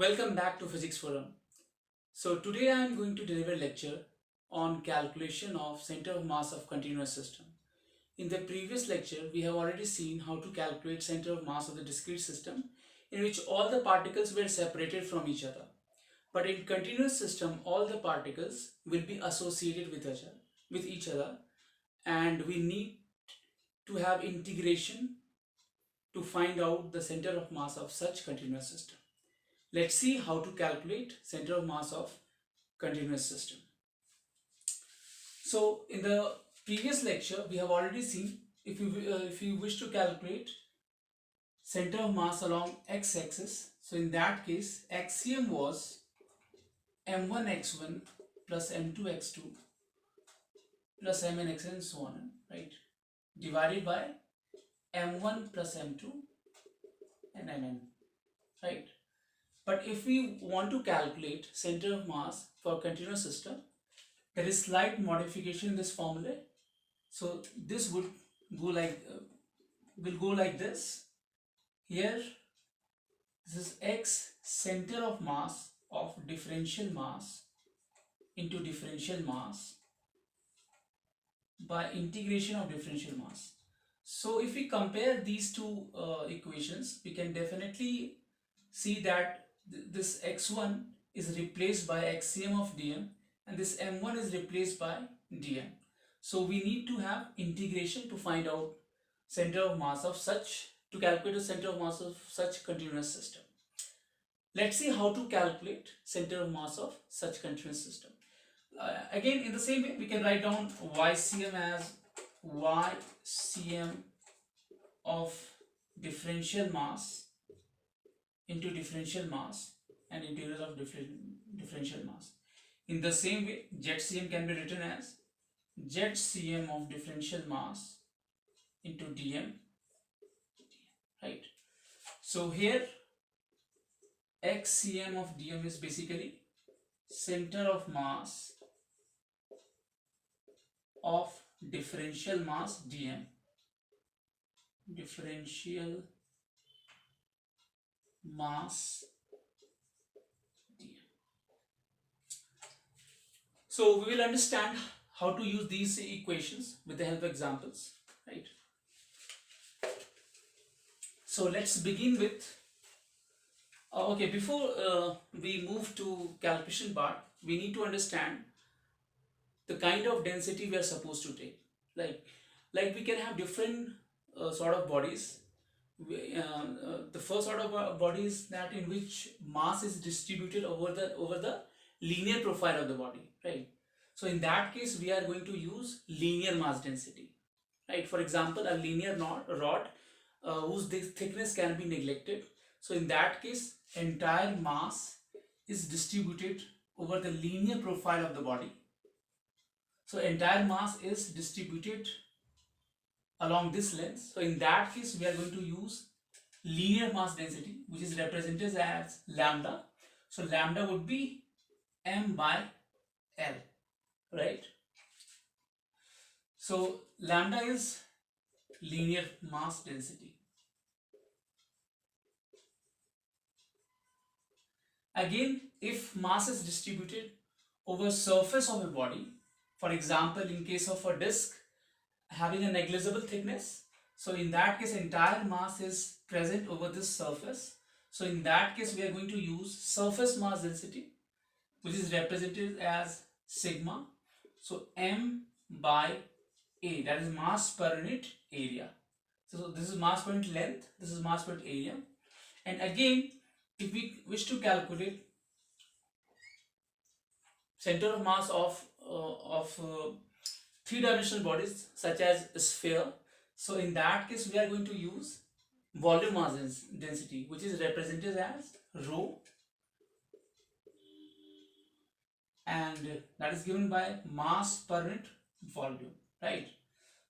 Welcome back to Physics Forum. So today I am going to deliver a lecture on calculation of center of mass of continuous system. In the previous lecture, we have already seen how to calculate center of mass of the discrete system in which all the particles were separated from each other. But in continuous system, all the particles will be associated with each other, and we need to have integration to find out the center of mass of such continuous system. Let's see how to calculate center of mass of continuous system. So in the previous lecture, we have already seen if you wish to calculate center of mass along x-axis, so in that case, axiom was m1x1 plus m2x2 plus mnxn and so on, right? Divided by m1 plus m2 and mn, right? But if we want to calculate center of mass for continuous system, there is slight modification in this formula. So this would go like will go like this. Here, this is x center of mass of differential mass into differential mass by integration of differential mass. So if we compare these two equations, we can definitely see that this x1 is replaced by axiom of dm and this m1 is replaced by dm. So we need to have integration to find out center of mass of such, to calculate the center of mass of such continuous system. Let's see how to calculate center of mass of such continuous system. Again, in the same way, we can write down ycm as ycm of differential mass into differential mass and integral of differential mass. In the same way, zcm can be written as zcm of differential mass into dm, right? So here xcm of dm is basically center of mass of differential mass dm, differential mass dm. So we will understand how to use these equations with the help of examples, right? So let's begin with okay, before we move to calculation part, we need to understand the kind of density we are supposed to take. Like we can have different sort of bodies. The first sort of body is that in which mass is distributed over the linear profile of the body, right? So in that case, we are going to use linear mass density, right? For example, a linear rod whose thickness can be neglected. So in that case, entire mass is distributed over the linear profile of the body. So entire mass is distributed along this length. So in that case, we are going to use linear mass density, which is represented as lambda. So lambda would be m by L, right? So lambda is linear mass density. Again, if mass is distributed over surface of a body, for example, in case of a disk having a negligible thickness, so in that case, entire mass is present over this surface. So in that case, we are going to use surface mass density, which is represented as sigma. So m by a, that is mass per unit area. So this is mass per unit length, this is mass per unit area. And again, if we wish to calculate center of mass of three-dimensional bodies such as a sphere, so in that case we are going to use volume mass density, which is represented as rho, and that is given by mass per unit volume, right?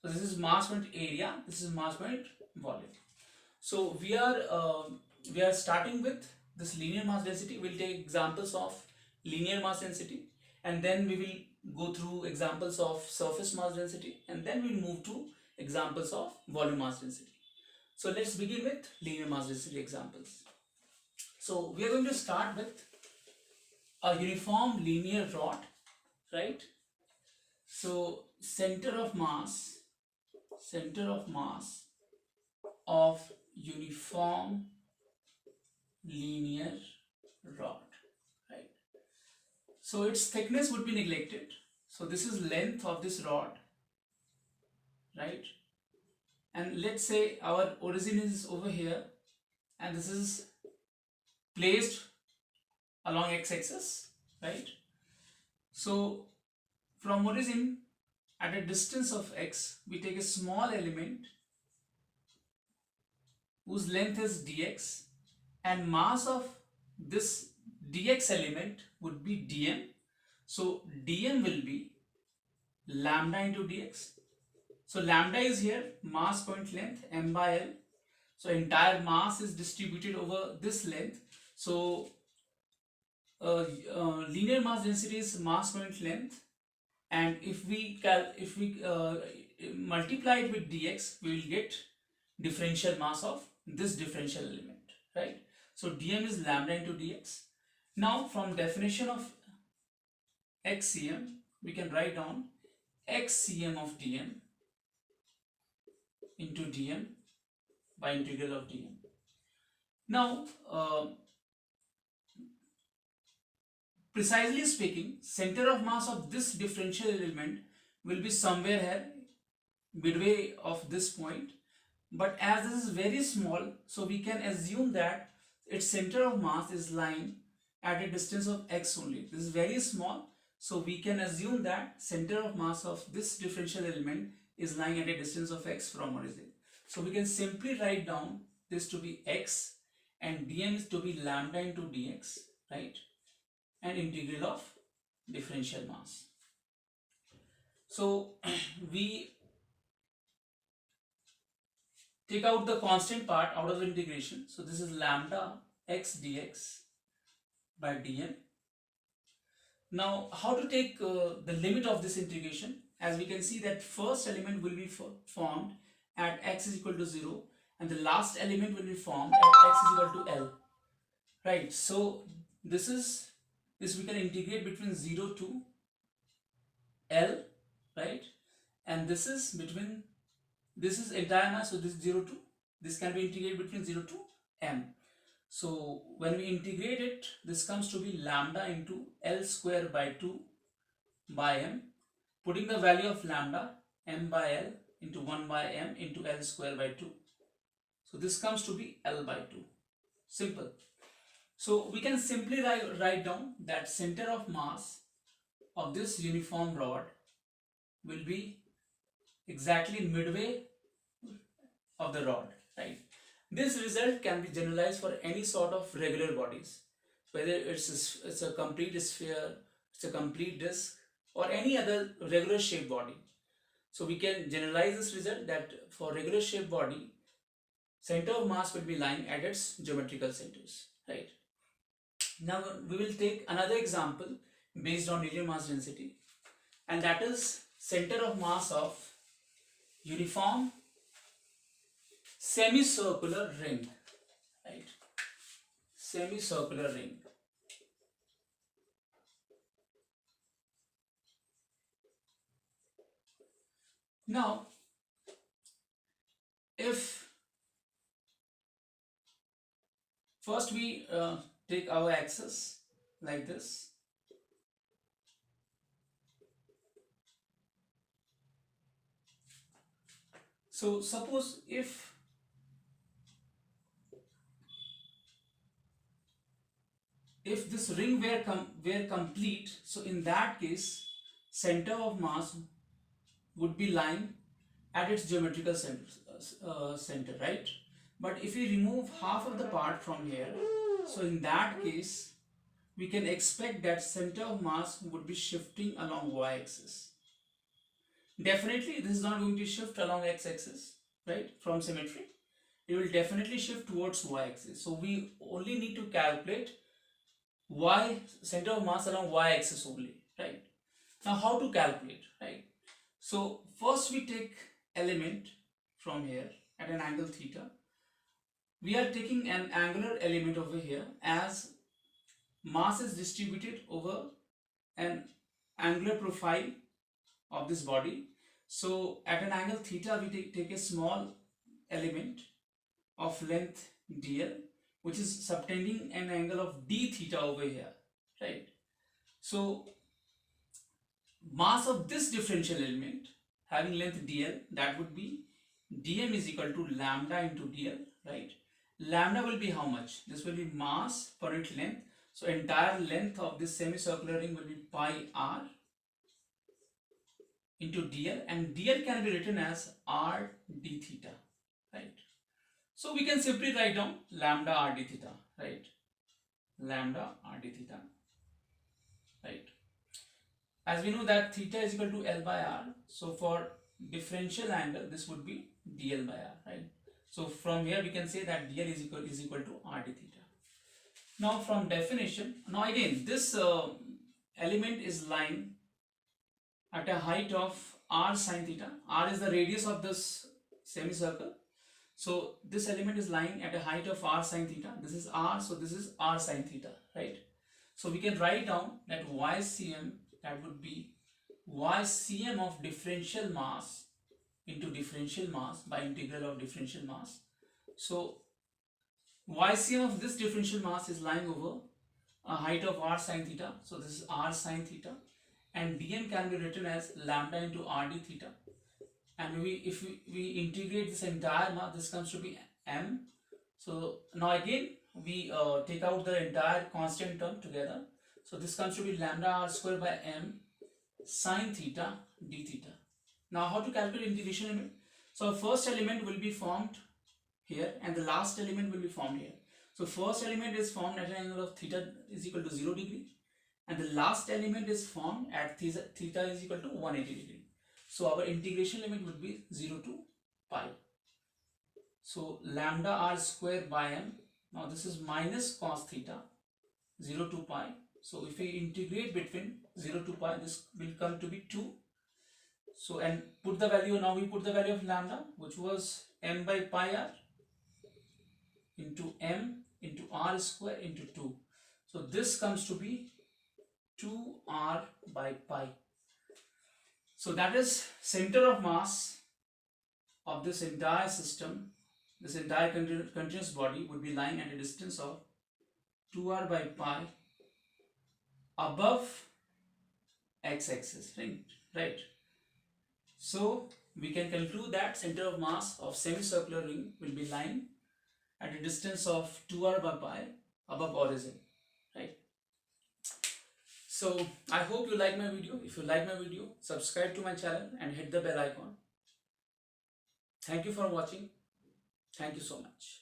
So this is mass per unit area, this is mass per unit volume. So we are starting with this linear mass density. We'll take examples of linear mass density, and then we will go through examples of surface mass density, and then we'll move to examples of volume mass density. So let's begin with linear mass density examples. So we are going to start with a uniform linear rod, right? So center of mass of uniform linear rod, right? So its thickness would be neglected. So this is length of this rod, right? And let's say our origin is over here and this is placed along x-axis, right? So from origin at a distance of x, we take a small element whose length is dx, and mass of this dx element would be dm. So dm will be lambda into dx. So lambda is here, mass point length m by l. So entire mass is distributed over this length. So linear mass density is mass point length, and if we multiply it with dx, we will get differential mass of this differential element, right? So dm is lambda into dx. Now from definition of xcm, we can write down xcm of dm into dm by integral of dm. Now precisely speaking, center of mass of this differential element will be somewhere here midway of this point, but as this is very small, so we can assume that its center of mass is lying at a distance of x only. This is very small, so we can assume that center of mass of this differential element is lying at a distance of x from origin. So we can simply write down this to be x and dm is to be lambda into dx, right? And integral of differential mass. So we take out the constant part out of the integration. So this is lambda x dx by dm. Now how to take the limit of this integration? As we can see that first element will be formed at x is equal to 0 and the last element will be formed at x is equal to L, right? So this we can integrate between 0 to L, right? And this is entire mass, so this is 0 to, this can be integrated between 0 to m. So when we integrate it, this comes to be lambda into L square by 2 by m, putting the value of lambda m by L into 1 by m into L square by 2. So this comes to be L by 2. Simple. So we can simply write down that center of mass of this uniform rod will be exactly midway of the rod, right? This result can be generalized for any sort of regular bodies, whether it's a complete sphere, it's a complete disk, or any other regular shaped body. So we can generalize this result that for regular shaped body, center of mass will be lying at its geometrical centers, right? Now we will take another example based on linear mass density, and that is center of mass of uniform semicircular ring, right? Semicircular ring. Now if first we take our axis like this, so suppose if this ring were complete, so in that case center of mass would be lying at its geometrical center, right? But if we remove half of the part from here, so in that case we can expect that center of mass would be shifting along y-axis. Definitely this is not going to shift along x-axis, right? From symmetry it will definitely shift towards y-axis. So we only need to calculate y center of mass along y-axis only, right? Now how to calculate, right? So first we take element from here at an angle theta, We are taking an angular element over here as mass is distributed over an angular profile of this body. So at an angle theta, we take a small element of length dl, which is subtending an angle of d theta over here, right? So mass of this differential element having length dl, that would be dm is equal to lambda into dl, right? Lambda will be how much? This will be mass per unit length. So entire length of this semicircular ring will be pi r into dl, and dl can be written as r d theta, right? So we can simply write down lambda r d theta, right? Lambda r d theta, right? As we know that theta is equal to L by R, so for differential angle this would be dl by r, right? So from here we can say that dl is equal to r d theta. Now from definition, now again this element is lying at a height of r sine theta. R is the radius of this semicircle. So this element is lying at a height of r sine theta. This is r, so this is r sine theta, right? So we can write down that YCM, that would be YCM of differential mass into differential mass by integral of differential mass. So YCM of this differential mass is lying over a height of r sine theta. So this is r sine theta, and dm can be written as lambda into rd theta. And if we integrate this entire mass, this comes to be m. So now again we take out the entire constant term together. So this comes to be lambda r square by m sine theta d theta. Now how to calculate integration limit? So first element will be formed here and the last element will be formed here. So first element is formed at an angle of theta is equal to 0 degree, and the last element is formed at theta is equal to 180 degree. So our integration limit would be 0 to pi. So lambda r square by m, now this is minus cos theta, 0 to pi. So if we integrate between 0 to pi, this will come to be 2. So and put the value, now we put the value of lambda, which was m by pi r into m into r square into 2. So this comes to be 2r by pi. So that is center of mass of this entire system, this entire continuous body would be lying at a distance of 2r by pi above x-axis, right? So we can conclude that center of mass of semicircular ring will be lying at a distance of 2r by pi above origin, right? So I hope you like my video. If you like my video, subscribe to my channel and hit the bell icon. Thank you for watching. Thank you so much.